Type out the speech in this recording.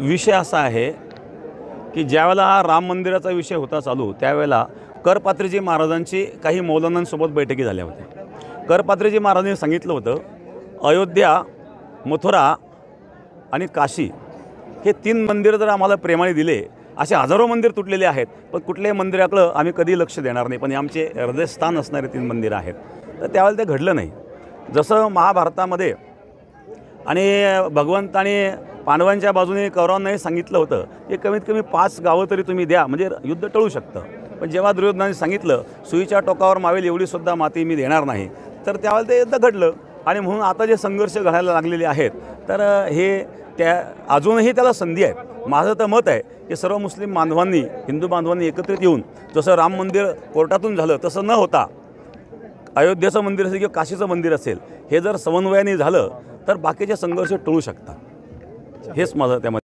विषय असा आहे की ज्यावेळेला हा राम मंदिराचा विषय होता चालू त्यावेळेला करपात्रीजी महाराजांची काही मौलानांसोबत बैठकी झाल्या होत्या। करपात्रीजी महाराजांनी सांगितलं होतं अयोध्या, मथुरा आणि काशी हे 3 मंदिर जर आम्हाला प्रेमाने दिले, असे हजारो मंदिर तुटलेले आहेत पण कुठल्याही मंदिराकडे आम्ही कधी लक्ष देणार नाही, पण आमचे हृदयस्थान असणारे 3 मंदिरं आहेत। तर त्यावेळेला ते घडलं नाही। जसं महाभारतामध्ये आणि भगवंताने पांडवांच्या बाजूने कौरवांनाही सांगितलं होतं की कमीत कमी 5 गावं तरी तुम्ही द्या म्हणजे युद्ध टळू शकतं, पण जेव्हा दुर्योधनाने सांगितलं सुईच्या टोकावर मावेल एवढीसुद्धा माती मी देणार नाही, तर त्यावेळेला ते युद्ध घडलं। आणि म्हणून आता जे संघर्ष घडायला लागलेले आहेत तर हे त्या अजूनही त्याला संधी आहे। माझं तर मत आहे की सर्व मुस्लिम बांधवांनी, हिंदू बांधवांनी एकत्रित येऊन जसं राम मंदिर कोर्टातून झालं तसं न होता अयोध्येचं मंदिर असेल किंवा काशीचं मंदिर असेल, हे जर समन्वयाने झालं तर बाकीचे संघर्ष टळू शकतात। हेच माझं त्यामध्ये